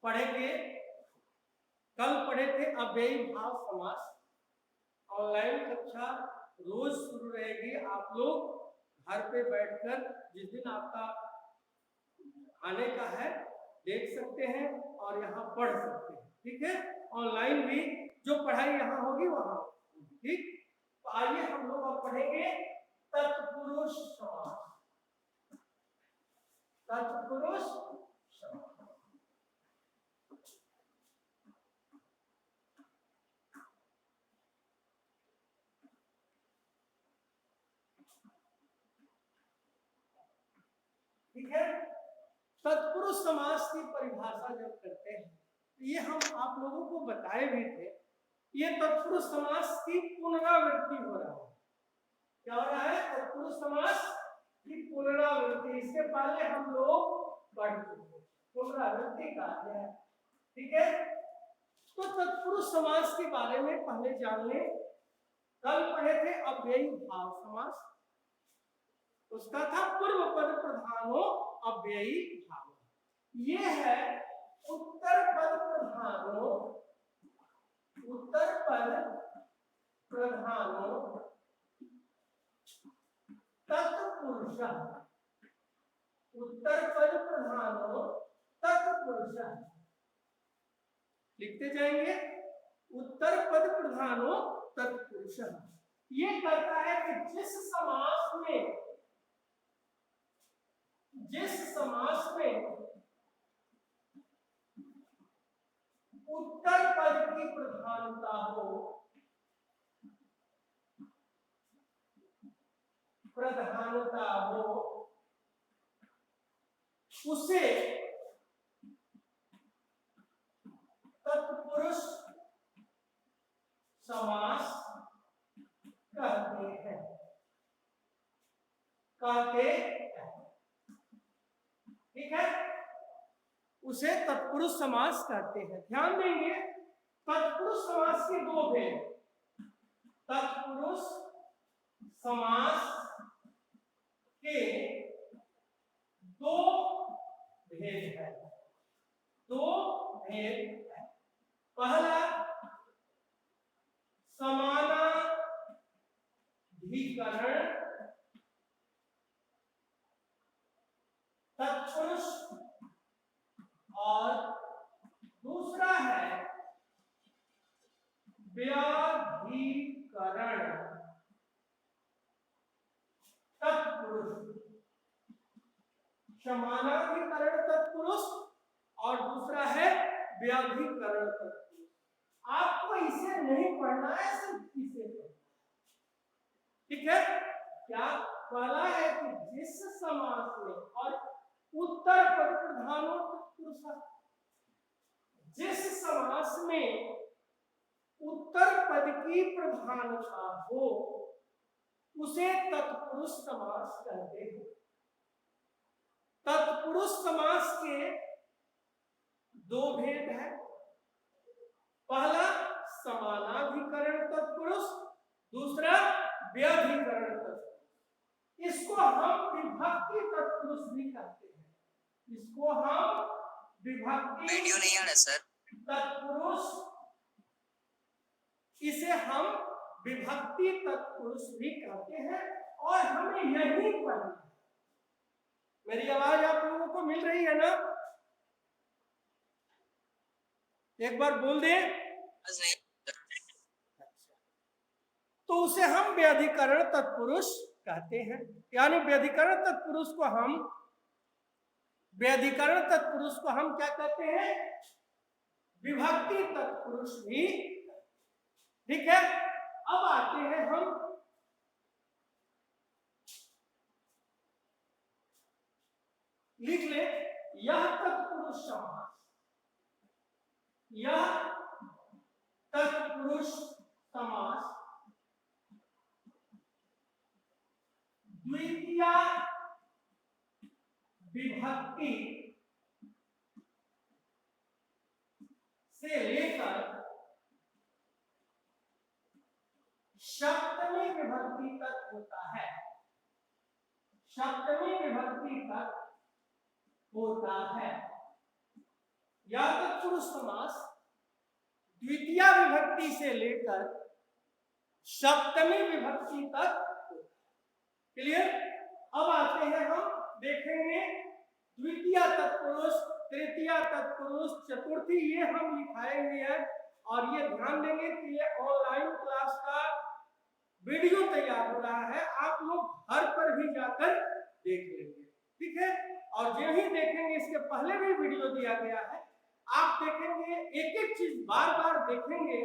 पढ़ेंगे। कल पढ़े थे अव्ययी भाव समास। ऑनलाइन कक्षा रोज शुरू रहेगी। आप लोग घर पे बैठकर जिस दिन आपका आने का है देख सकते हैं और यहाँ पढ़ सकते हैं। ठीक है, ऑनलाइन भी जो पढ़ाई यहाँ होगी वहां। ठीक, तो आइए हम लोग अब पढ़ेंगे तत्पुरुष समास। तत्पुरुष समास ठीक है। तत्पुरुष समास की परिभाषा जब करते हैं, ये हम आप लोगों को बताए भी थे, ये तत्पुरुष समास की पुनरावृत्ति हो रहा है। क्या हो रहा है? तत्पुरुष समास की पुनरावृत्ति। इसके पहले हम लोग पढ़ चुके, पुनरावृत्ति का है। ठीक है, तो तत्पुरुष समास के बारे में पहले जान लें। कल पढ़े थे अव्ययी भाव समास, उसका था पूर्व पद प्रधानो अव्ययी भाव। ये है उत्तर पद प्रधानो, उत्तर पद प्रधानो तत्पुरुष। उत्तर पद प्रधानो तत्पुरुष लिखते जाएंगे। उत्तर पद प्रधानो तत्पुरुष ये कहता है कि जिस समास में उत्तर पद की प्रधानता हो, उसे तत्पुरुष समास कहते हैं। ठीक है, उसे तत्पुरुष समास कहते हैं। ध्यान देंगे, तत्पुरुष समास के दो भेद। तत्पुरुष समास के दो भेद है। पहला समानाधिकरण तत्पुरुष और दूसरा है व्याधिकरण तत्पुरुष। समानाधिकरण तत्पुरुष और दूसरा है व्याधिकरण तत्पुरुष। आपको इसे नहीं पढ़ना है, सिर्फ इसे पढ़ना। ठीक है, क्या वाला है कि जिस समास में और उत्तर पद प्रधानो तत्पुरुष, जिस समास में उत्तर पद की प्रधानता हो उसे तत्पुरुष समास कहते हैं। तत्पुरुष समास के दो भेद हैं। पहला समानाधिकरण तत्पुरुष, दूसरा व्याधिकरण तत्पुरुष। इसको हम विभक्ति तत्पुरुष भी कहते हैं। इसको हम विभक्ति वीडियो नहीं आ रहा सर तत्पुरुष, इसे हम विभक्ति तत्पुरुष भी कहते हैं और हमें यही पढ़ना है। मेरी आवाज आप लोगों को मिल रही है ना? एक बार बोल दे। तो उसे हम व्याधिकरण तत्पुरुष कहते हैं। यानी व्याधिकरण तत्पुरुष को हम क्या कहते हैं? विभक्ति तत्पुरुष भी। ठीक है, अब आते हैं हम लिख ले, यह तत्पुरुष समास, यह तत्पुरुष समास द्वितीय विभक्ति से लेकर सप्तमी विभक्ति तक होता है। सप्तमी विभक्ति तक होता है। या तत्पुरुष समास द्वितीय विभक्ति से लेकर सप्तमी विभक्ति तक। क्लियर? अब आते हैं, हम देखेंगे द्वितीय तत्पुरुष, तृतीय तत्पुरुष, चतुर्थी, ये हम लिखाए हुए हैं। और ये ध्यान देंगे कि ये ऑनलाइन क्लास का वीडियो तैयार हो रहा है, आप लोग घर पर भी जाकर देख लेंगे, ठीक है? और जो ही देखेंगे, इसके पहले भी वीडियो दिया गया है, आप देखेंगे, एक एक चीज बार बार देखेंगे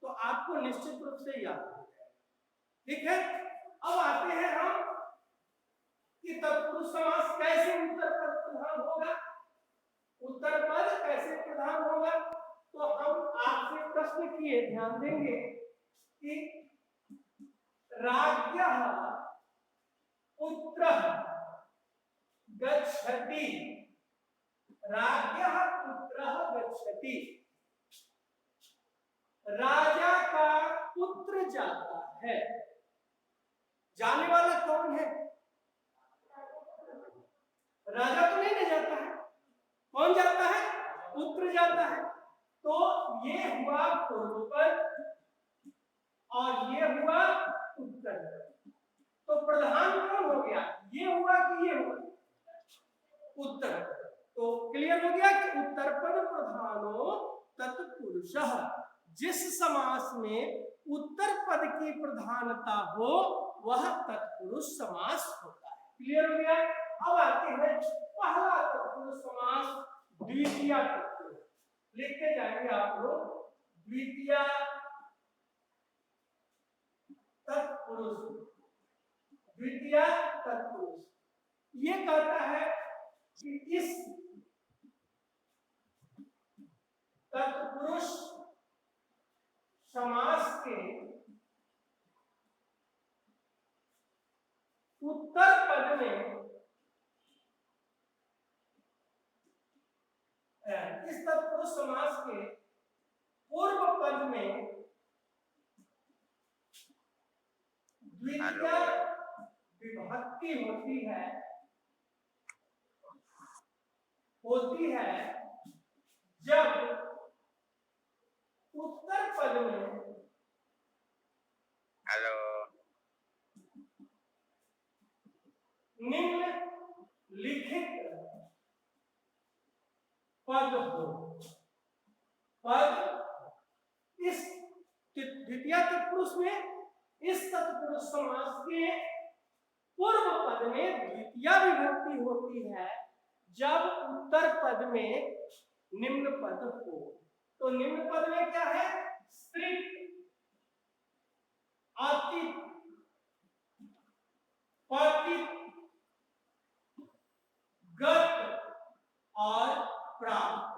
तो आपको निश्चित रूप से याद हो जाएगा, ठीक है? अब आते हैं हम कि तत्पुरुष समास कैसे उत्तर पद प्रधान होगा, उत्तर पद कैसे प्रधान होगा। तो हम आपसे प्रश्न किए, ध्यान देंगे कि राज्यः पुत्रः गच्छति, राज्यः पुत्रः गच्छति, राजा का पुत्र जाता है। जाने वाला कौन है? राजा तो नहीं जाता है, कौन जाता है? पुत्र जाता है। तो ये हुआ पूर्व पद और ये हुआ उत्तर। तो प्रधान कौन हो गया? ये हुआ कि ये हुआ? उत्तर। तो क्लियर हो गया कि उत्तर पद प्रधानो तत्पुरुषः। जिस समास में उत्तर पद की प्रधानता हो वह तत्पुरुष समास होता है। क्लियर हो गया? अब आते हैं पहला तत्पुरुष समास, द्वितीय तत्पुरुष। लिखते जाएंगे आप लोग, द्वितीय तत्पुरुष, द्वितीय तत्पुरुष। ये कहता है कि इस तत्पुरुष समास के उत्तर पद में, इस तत्पुरुष समास के पूर्व पद में द्वितीय विभक्ति होती है जब उत्तर पद में निम्नलिखित पद हो। पद इस द्वितीय तत्पुरुष में, इस तत्पुरुष समास के पूर्व पद में द्वितीय विभक्ति होती है जब उत्तर पद में निम्न पद हो। तो निम्न पद में क्या है? स्त्रीक, अतीत, पतित, गत और प्राप्त।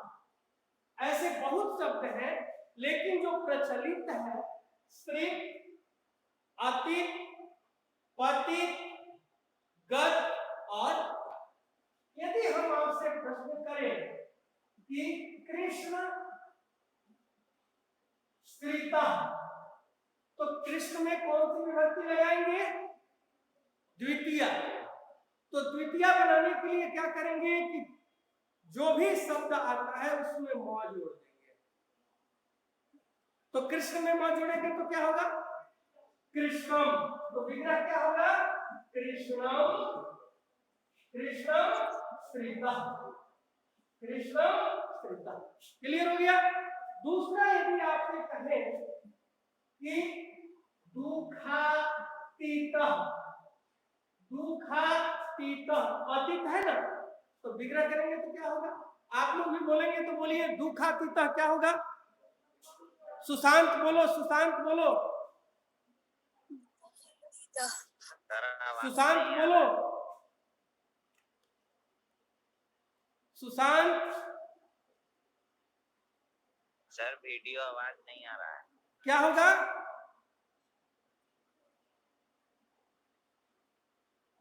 ऐसे बहुत शब्द हैं, लेकिन जो प्रचलित है स्त्रीक, अतीत, पतित, गत और। यदि हम आपसे प्रश्न करें कि कृष्ण स्त्रीता, तो कृष्ण में कौन सी विभक्ति लगाएंगे? द्वितीय। तो द्वितीय बनाने के लिए क्या करेंगे कि जो भी शब्द आता है उसमें म जोड़ देंगे। तो कृष्ण में म जोड़ेंगे तो क्या होगा? कृष्णम। तो विग्रह क्या होगा? कृष्णम, कृष्णम स्त्रीता, कृष्णम स्त्रीता। क्लियर हो गया? दूसरा, यदि आपसे कहें कि दुखातीत, दुखातीत अतीत है ना, तो विग्रह करेंगे तो क्या होगा? आप लोग भी बोलेंगे तो बोलिए, दुखातीत क्या होगा? सुशांत बोलो, सुशांत बोलो, सुशांत बोलो, सुशांत। सर वीडियो आवाज नहीं आ रहा है। क्या होगा?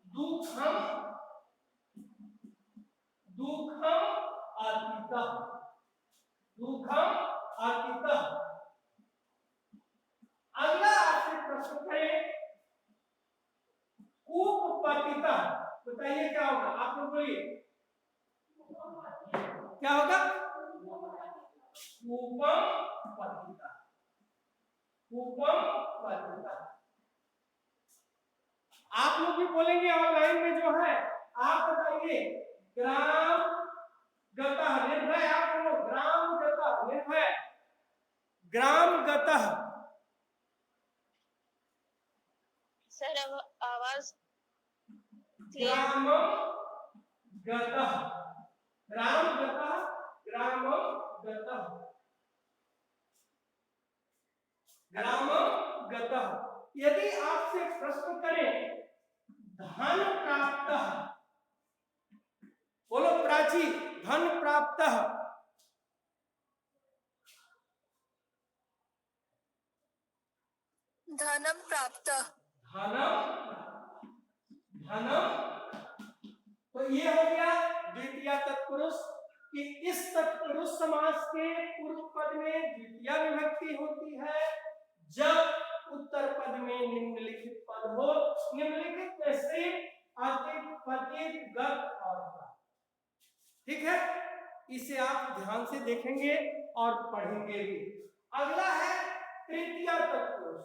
दुखम, दुखम अतीत, दुखम अतीत। अगला आपसे प्रश्न करें, उपपतित, बताइए क्या होगा? आप लोग बोलिए क्या होगा? कूपम पतिता, कूपम पतिता। आप लोग भी बोलेंगे ऑनलाइन में जो है, आप बताइए ग्राम गतः निर्भय, आप बोलो ग्राम गतः निर्भय, ग्राम गतः। सर आवाज ग्राम गतः, ग्राम गतः, ग्राम गतः, ग्राम गतः। यदि आपसे प्रश्न करें धन प्राप्त, बोलो प्राची, धन प्राप्त, धनम प्राप्त, धनम, धनम। तो ये हो गया द्वितीय तत्पुरुष कि इस तत्पुरुष समास के पूर्व पद में द्वितीय विभक्ति होती है जब उत्तर पद में निम्नलिखित पद हो। निम्नलिखित में से अतित, पतित, गत और प्राप्त। ठीक है, इसे आप ध्यान से देखेंगे और पढ़ेंगे भी। अगला है तृतीय तत्पुरुष,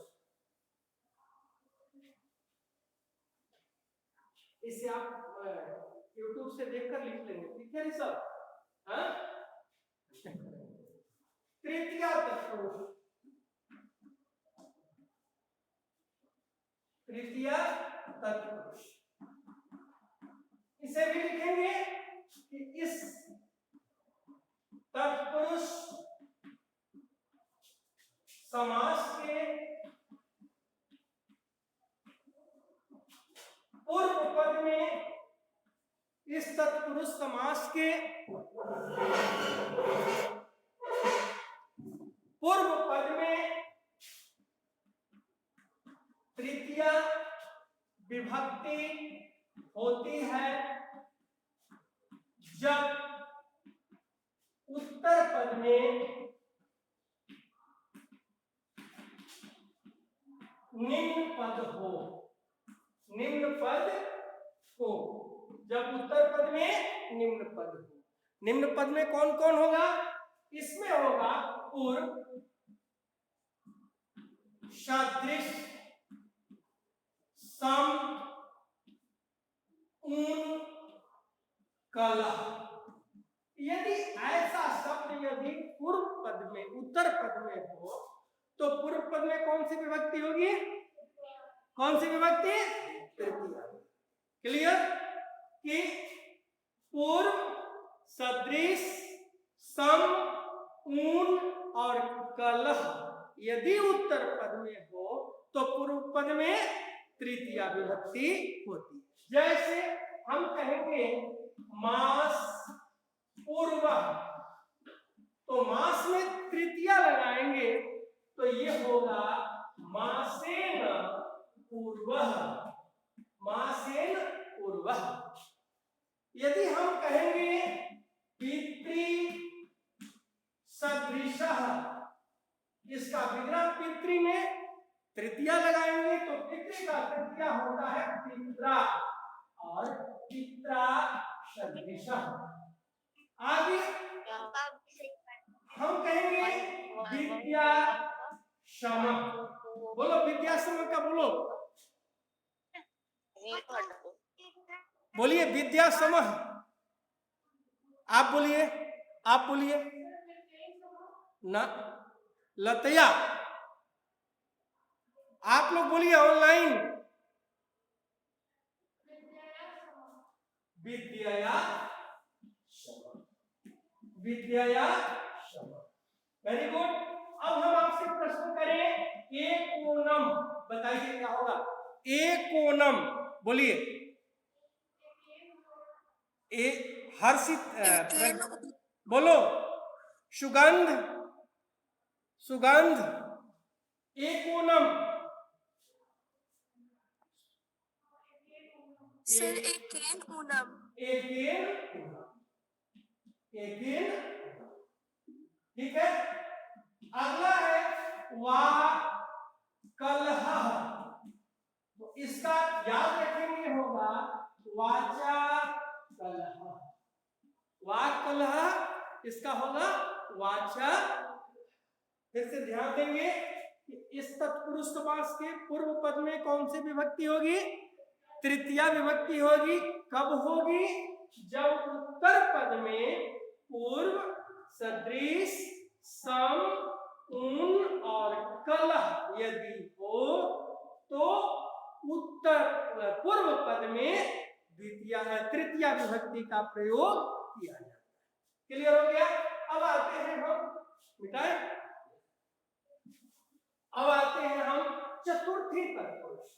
इसे आप YouTube से देखकर लिख लेंगे। ठीक है सर? हाँ, तृतीय तत्पुरुष, तृतीय तत्पुरुष, इसे भी लिखेंगे कि इस तत्पुरुष समास के पूर्व पद में, इस तत्पुरुष समास के पूर्व पद में तृतीय विभक्ति होती है जब उत्तर पद में निम्न पद हो। निम्न पद हो, जब उत्तर पद में निम्न पद हो। निम्न पद में कौन कौन होगा? इसमें होगा पूर्व, सदृश, सम, ऊन, कलह। यदि ऐसा शब्द यदि पूर्व पद में, उत्तर पद में हो तो पूर्व पद में कौन सी विभक्ति होगी? कौन सी विभक्ति? तृतीया। क्लियर? कि पूर्व, सदृश, सम, ऊन और कलह यदि उत्तर पद में हो तो पूर्व पद में तृतीया विभक्ति होती है। जैसे हम कहेंगे मास पूर्व, तो मास में तृतीया लगाएंगे तो ये होगा मासेन पूर्वः, मासेन पूर्वः। यदि हम कहेंगे पितृ सदृशः, इसका विग्रह पितृ में तृतीया लगाएंगे तो पितृ का तृतीया होता है पित्रा और पित्रा सदृशः। आगे हम कहेंगे विद्या सम, बोलो विद्या सम का बोलो, बोलिए विद्या सम। आप बोलिए, आप बोलिए ना, लतया। आप लोग बोलिए ऑनलाइन, विद्या सम, विद्या सम। Very good. अब हम आपसे प्रश्न करें एकोनम, बताइए क्या होगा? एकोनम बोलिए। हर्षित बोलो, सुगंध, सुगंध, एकोनम। सर एकेन ऊनम, एकेन, एकेन। ठीक है, अगला है वा कलह, तो इसका याद रखेंगे होगा वाचा कलह, वा कलह इसका होगा वाचक। फिर से ध्यान देंगे कि इस तत्पुरुष समास के पूर्व पद में कौन सी विभक्ति होगी? तृतीया विभक्ति होगी। कब होगी? जब उत्तर पद में पूर्व, सदृश, सम, उन और कलह यदि हो तो उत्तर पूर्व पद में द्वितीया है तृतीया विभक्ति का प्रयोग किया जाता है। क्लियर हो गया? अब आते हैं हम मिटाए, अब आते हैं हम चतुर्थी तत्पुरुष।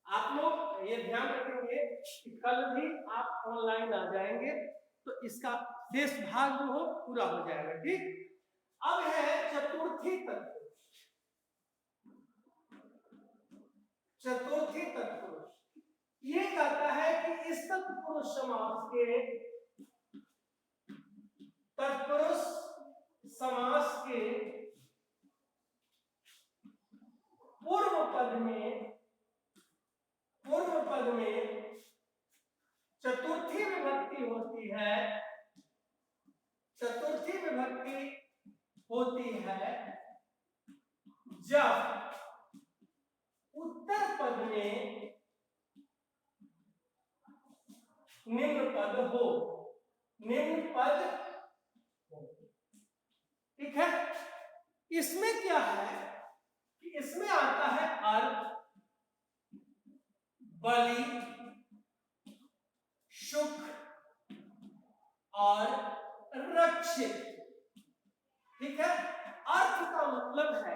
आप लोग ये ध्यान रखेंगे कि कल भी आप ऑनलाइन आ जाएंगे तो इसका शेष भाग जो हो पूरा हो जाएगा। ठीक, अब है चतुर्थी तत्पुरुष। चतुर्थी तत्पुरुष ये कहता है कि इस तत्पुरुष समास के तत्पुरुष समास के पूर्व पद में चतुर्थी विभक्ति होती है। चतुर्थी विभक्ति होती है जब उत्तर पद में निम्न पद हो। निम्न पद हो, ठीक है। इसमें क्या है कि इसमें आता है अर्थ, बलि, सुख और रक्षित। ठीक है, अर्थ का मतलब है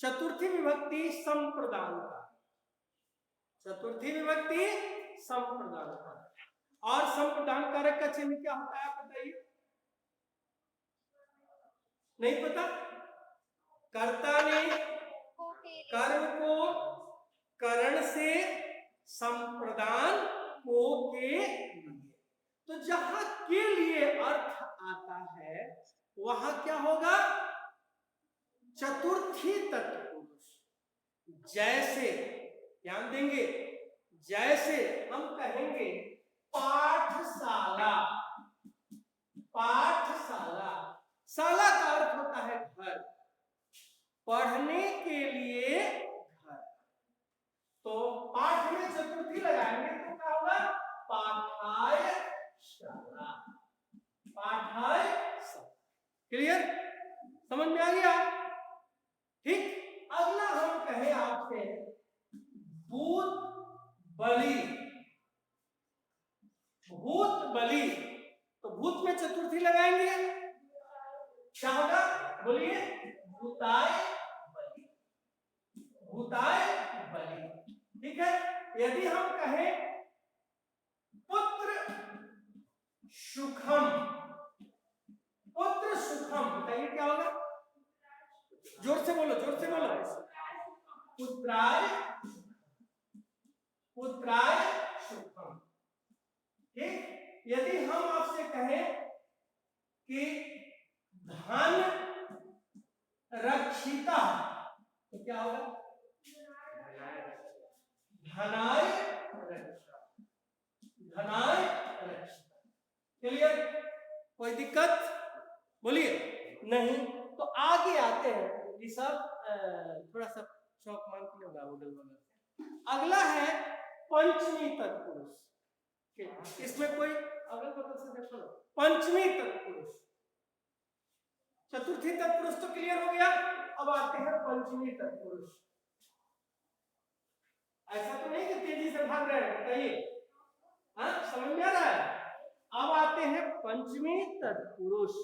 चतुर्थी विभक्ति संप्रदान का। चतुर्थी विभक्ति संप्रदान का और संप्रदान कारक का चिन्ह क्या होता है आप बताइए? नहीं पता? कर्ता ने कर्म को करण से संप्रदान को के लिए, तो जहां के लिए अर्थ आता है वहां क्या होगा? चतुर्थी तत्पुरुष। जैसे ध्यान देंगे, जैसे हम कहेंगे पाठशाला। पाठशाला, शाला का अर्थ होता है घर, पढ़ने के लिए घर। तो पाठ में चतुर्थी लगाएंगे तो क्या होगा? पाठायशाला। पाठायशाला। क्लियर? समझ में आ गया? ठीक, अगला हम कहें आपसे भूत बलि। भूत बलि, तो भूत में चतुर्थी लगाएंगे, क्या होगा? बोलिए, भूताय बलि। भूताय बलि, ठीक है। यदि हम कहें पुत्र सुखम, पुत्र सुखम, बताइए क्या होगा? जोर से बोलो, जोर से बोलो। पुत्राय, पुत्राय सुखम। ठीक, यदि हम आपसे कहें कि धन रक्षिता, तो क्या होगा? धनाय रक्षा। धनाय रक्षा। क्लियर? कोई दिक्कत? बोलिए। नहीं, तो आगे आते हैं। ये सब थोड़ा सा शौक मानती होगा बगल बगल। अगला है पंचमी तत्पुरुष। इसमें कोई अगल बगल से देखो ना, पंचमी तत्पुरुष। चतुर्थी तत्पुरुष तो क्लियर हो गया, अब आते हैं पंचमी तत्पुरुष। ऐसा तो नहीं कि तेजी से भाग रहे हैं, बताइए। हाँ, समझ में आ रहा है? अब आते हैं पंचमी तत्पुरुष।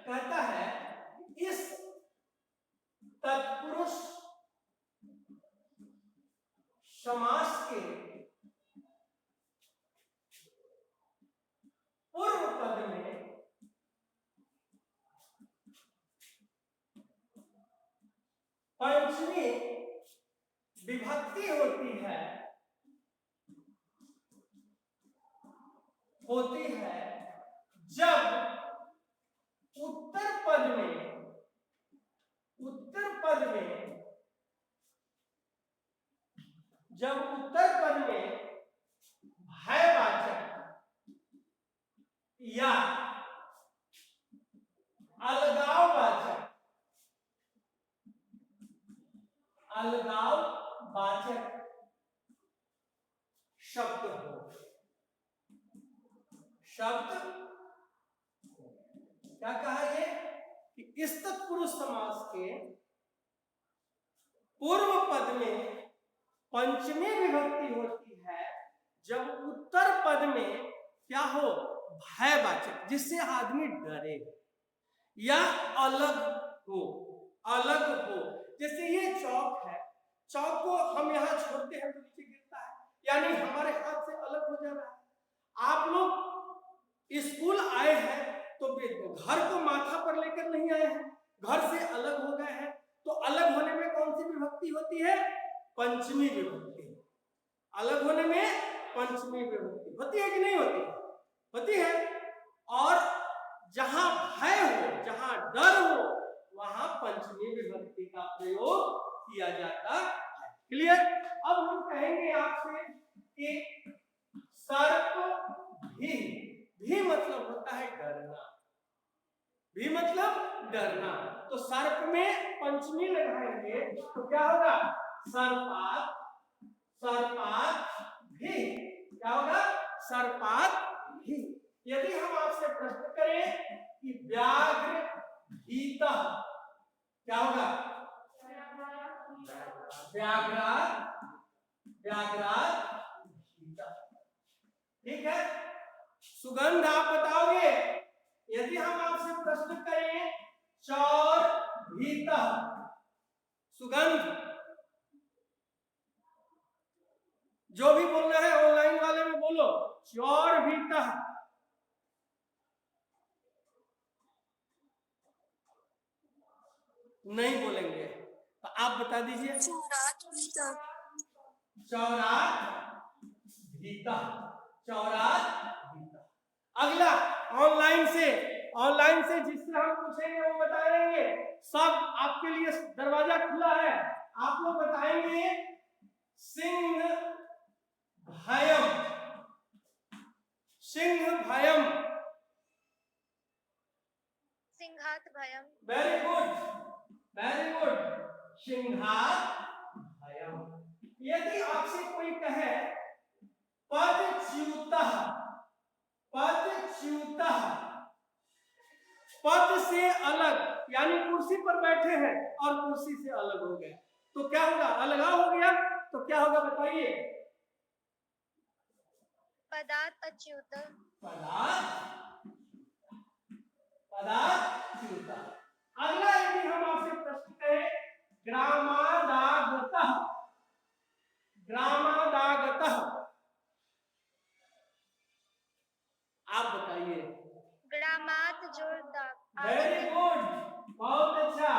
कहता है इस तत्पुरुष समास के पूर्व पद में पंचमी विभक्ति होती है जब उत्तर पद में जब उत्तर पद में भयवाचक या अलगाववाचक शब्द हो, क्या कहा ये कि इस तत्पुरुष समास के पूर्व पद में पंचमी विभक्ति होती है जब उत्तर पद में क्या हो, भयवाचक, जिससे आदमी डरे या अलग हो। जैसे ये चौक है, चौक को हम यहाँ छोड़ते हैं तो नीचे गिरता है, यानी हमारे हाथ से अलग हो जा रहा है। आप लोग स्कूल आए हैं तो घर को माथा पर लेकर नहीं आए हैं, घर से अलग हो गए हैं, तो अलग होने में कौन सी विभक्ति होती है, पंचमी विभक्ति। अलग होने में पंचमी विभक्ति होती है कि नहीं होती, होती है। और जहां भय हो, जहां डर हो, वहां पंचमी विभक्ति का प्रयोग किया जाता है। क्लियर। अब हम कहेंगे आपसे कि सर्प भी मतलब होता है डरना, भी मतलब डरना, तो सर्प में पंचमी लगाएंगे तो क्या होगा, सर्पात भी, क्या होगा, सर्पात भी। यदि हम आपसे प्रश्न करें कि व्याघ्र भीतः, क्या होगा, व्याघ्रात भीतः। ठीक है। सुगंध आप बताओगे। यदि हम आपसे प्रश्न करें चौर भीतः, सुगंध, जो भी बोलना है ऑनलाइन वाले में बोलो, चौर भीतः। नहीं बोलेंगे तो आप बता दीजिए, चौरात भीतः, चौरात भीतः, चौरात भीतः। अगला ऑनलाइन से जिससे हम पूछेंगे वो बताएंगे। सब आपके लिए दरवाजा खुला है, आप लोग बताएंगे सिंह भयम, सिंह भयम, सिंहात भयम। वेरी गुड, वेरी गुड, सिंहात भयम। यदि आपसे कोई कहे पदच्युतः, पद से अलग, यानी कुर्सी पर बैठे हैं और कुर्सी से अलग हो गए, तो क्या होगा, अलगाव हो गया, तो क्या होगा बताइए, पदात् अच्युत, पदाच्युत। अगला यदि हम आपसे प्रश्न करें ग्रामादागतः, आप बताइए। ग्रामात जोरदार। वेरी गुड, बहुत अच्छा,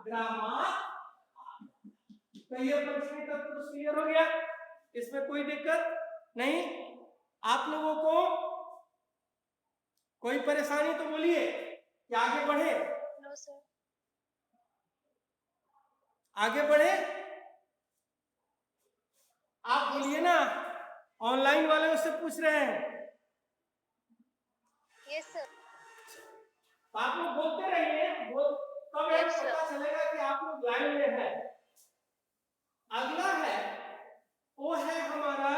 ग्रामात। तो ये पंचमी तत्पुरुष क्लियर हो गया, इसमें कोई दिक्कत नहीं। आप लोगों को कोई परेशानी तो बोलिए कि आगे बढ़े। No sir. आगे बढ़े, आप बोलिए ना, ऑनलाइन वाले उससे पूछ रहे हैं। Yes sir. आप लोग बोलते रहिए, तब एक पता चलेगा कि आप लोग लाइन में हैं। अगला है, वो है हमारा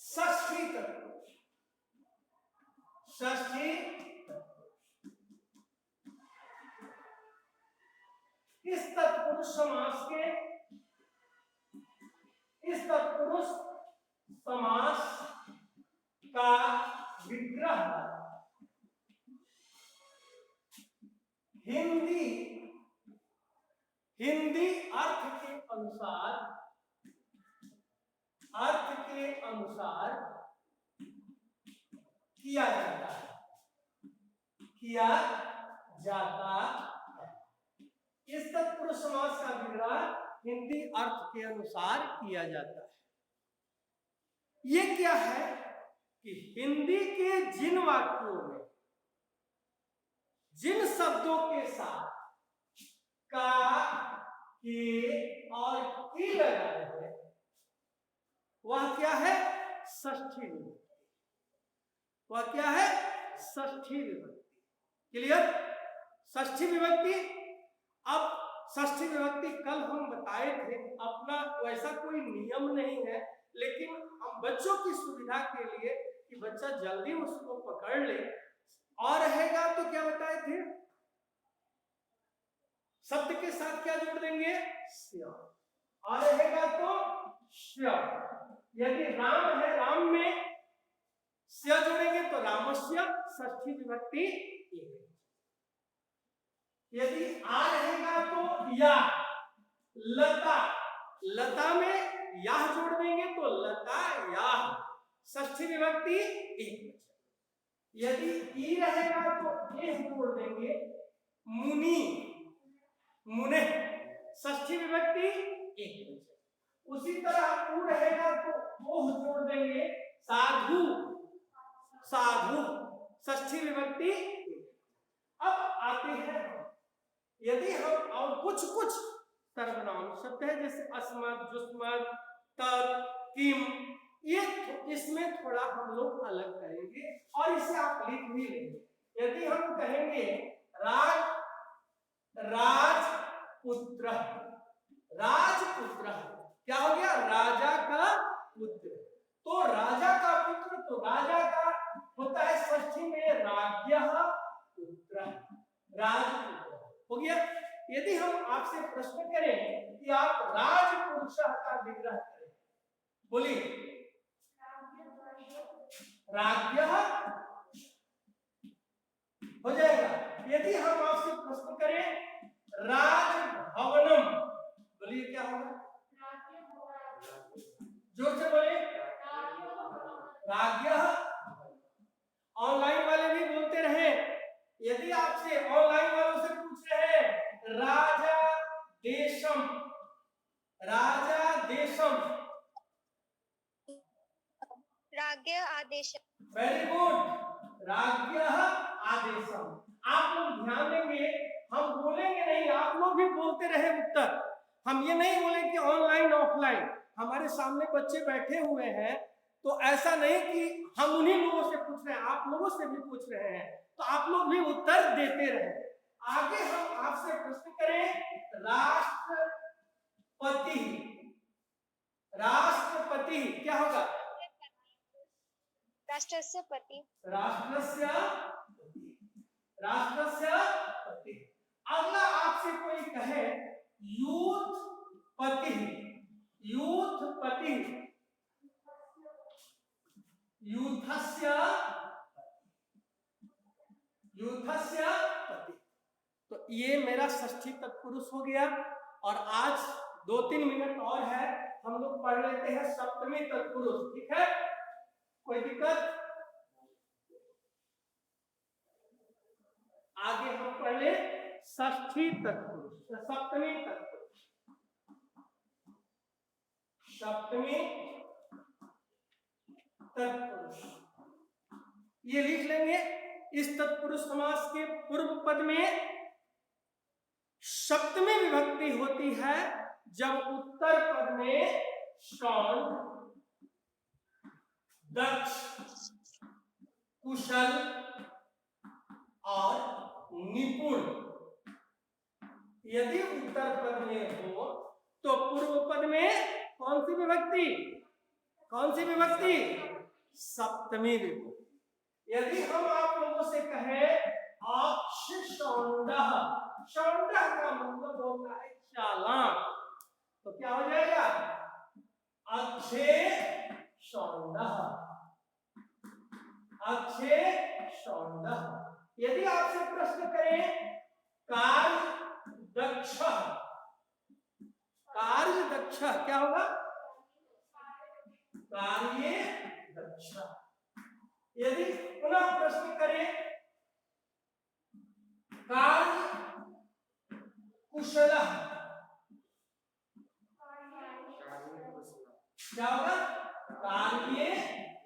षष्ठी तत्पुरुष। षष्ठी इस तत्पुरुष समास के, इस तत्पुरुष समास का विग्रह हिंदी अर्थ के अनुसार किया जाता है। इस तत्पुरुष समास का विग्रह हिंदी अर्थ के अनुसार किया जाता है। ये क्या है कि हिंदी के जिन वाक्यों में जिन शब्दों के साथ का, के और की लगाए हुए वह क्या है? षष्ठी विभक्ति। वह क्या है? षष्ठी विभक्ति। क्लियर? षष्ठी विभक्ति। अब षष्ठी विभक्ति कल हम बताए थे, अपना वैसा कोई नियम नहीं है, लेकिन हम बच्चों की सुविधा के लिए कि बच्चा जल्दी उसको पकड़ ले। और रहेगा तो क्या बताए थे? शब्द के साथ क्या जोड़ देंगे? स्य। और रहेगा तो श्य। यदि राम है, राम में स्य जोड़ेंगे तो रामस्य, षष्ठी विभक्ति एक। यदि आ रहेगा तो या। लता, लता में या जोड़ देंगे तो लता या, षष्ठी विभक्ति एक। यदि ई रहेगा तो ए जोड़ देंगे, मुनि, मुने, षष्ठी विभक्ति एक। उसी तरह उ रहेगा तो ओह जोड़ देंगे, साधु, साधु, षष्ठी विभक्ति एक। अब आते हैं, यदि हम और कुछ कुछ सर्वनाम शब्द है जैसे अस्मत्, जुस्मत्, तत्, किम, ये इसमें थोड़ा हम लोग अलग करेंगे और इसे आप लिख भी लेंगे। यदि हम कहेंगे राज, राजपुत्र, राजपुत्र क्या हो गया? राजा का पुत्र। तो राजा का पुत्र, तो राजा का होता है षष्ठी में राज्ञः पुत्र, राजपुत्र हो गया। यदि हम आपसे प्रश्न करें कि आप राजपुरुष का विग्रह करें, बोलिए। राज्ञः हो जाएगा। यदि हम आपसे प्रश्न करें राजभवनम, बोलिए क्या होगा? जोर से बोले। राज्ञः। ऑनलाइन वाले भी बोलते रहे, यदि आपसे ऑनलाइन वालों से पूछ रहे हैं राजा देशम, राजा देशम, राज्ञ आदेश। वेरी गुड, राज्ञः आदेशम। आप लोग ध्यान देंगे, हम बोलेंगे नहीं, आप लोग भी बोलते रहे उत्तर। हम ये नहीं बोले कि ऑनलाइन ऑफलाइन, हमारे सामने बच्चे बैठे हुए हैं, तो ऐसा नहीं कि हम उन्हीं लोगों से पूछ रहे हैं, आप लोगों से भी पूछ रहे हैं, तो आप लोग भी उत्तर देते रहे। आगे हम आपसे प्रश्न करें राष्ट्रपति, राष्ट्रपति क्या होगा? राष्ट्रस्य पति। राष्ट्रस्य पति, राष्ट्रस्य पति। अगला आपसे कोई कहे यूथपति, यूथपति, यूथस्य, यूथस्य पति। तो ये मेरा षष्ठी तत्पुरुष हो गया। और आज 2-3 मिनट और है, हम लोग पढ़ लेते हैं सप्तमी तत्पुरुष, ठीक है? कोई दिक्कत? आगे हम पढ़ ले षष्ठी तत्पुरुष, सप्तमी तत्पुरुष, सप्तमी तत्पुरुष। ये लिख लेंगे। इस तत्पुरुष समास के पूर्व पद में सप्तमी विभक्ति होती है जब उत्तर पद में शौंड, दक्ष, कुशल और निपुण। यदि उत्तर पद में हो तो पूर्व पद में कौन सी विभक्ति? कौन सी विभक्ति? सप्तमी विभक्ति। यदि हम आप लोगों से कहें अक्षशौंडः, शौंडः का मतलब होता है चालाक, तो क्या हो जाएगा? अक्षे शौंडः, अक्षे शौंडः। यदि आपसे प्रश्न करें कार्य दक्ष, कार्य दक्ष क्या होगा? कार्य दक्ष। यदि पुनः प्रश्न करें कार्य कुशल, क्या होगा? कार्य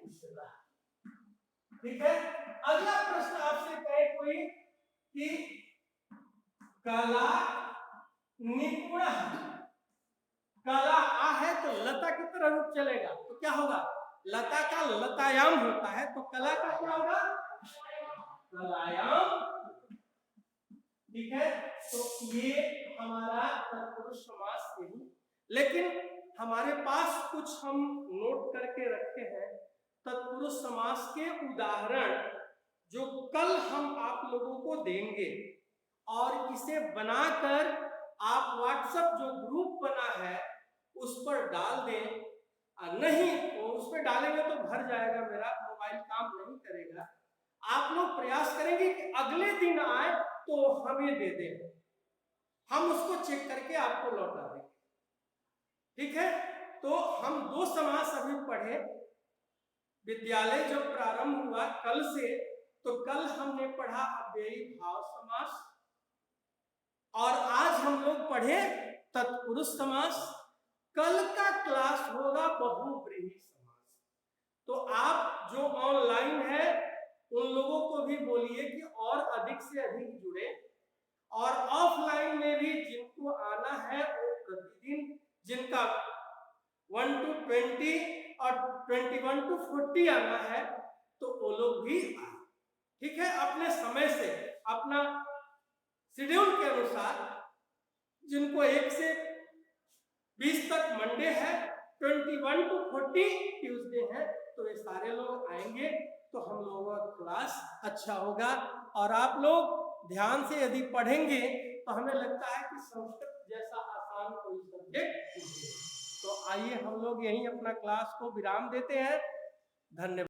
कुशल। ठीक है। अगला प्रश्न आपसे कहे कोई कि कला निपुण, कला आ है तो लता की तरह रूप चलेगा, तो क्या होगा, लता का लतायाम होता है, तो कला का क्या होगा, कलायाम। ठीक है, तो ये हमारा तत्पुरुष समास नहीं, लेकिन हमारे पास कुछ हम नोट करके रखे हैं तत्पुरुष समास के उदाहरण, जो कल हम आप लोगों को देंगे, और इसे बनाकर आप व्हाट्सएप जो ग्रुप बना है उस पर डाल दें। नहीं तो उस पर डालेंगे तो भर जाएगा, मेरा मोबाइल काम नहीं करेगा। आप लोग प्रयास करेंगे कि अगले दिन आए तो हमें दे दें, हम उसको चेक करके आपको लौटा देंगे। ठीक है, तो हम 2 समास अभी पढ़े। विद्यालय जब प्रारंभ हुआ कल से, तो कल हमने पढ़ा अव्ययी भाव समास, और आज हम लोग पढ़े तत्पुरुष समास। कल का क्लास होगा बहुव्रीहि समास। तो आप जो ऑनलाइन है उन लोगों को भी बोलिए कि और अधिक से अधिक जुड़े, और ऑफलाइन में भी जिनको आना है वो प्रतिदिन, जिनका 1 to 20 और 21 to 40 आना है तो वो लोग भी आए। ठीक है, अपने समय से, अपना शेड्यूल के अनुसार, जिनको 1 से 20 तक मंडे है, 21 to 40 ट्यूसडे है, तो ये सारे लोग आएंगे तो हम लोगों का क्लास अच्छा होगा। और आप लोग ध्यान से यदि पढ़ेंगे तो हमें लगता है कि संस्कृत जैसा आसान कोई सब्जेक्ट नहीं है। तो आइए हम लोग यहीं अपना क्लास को विराम देते हैं। धन्यवाद।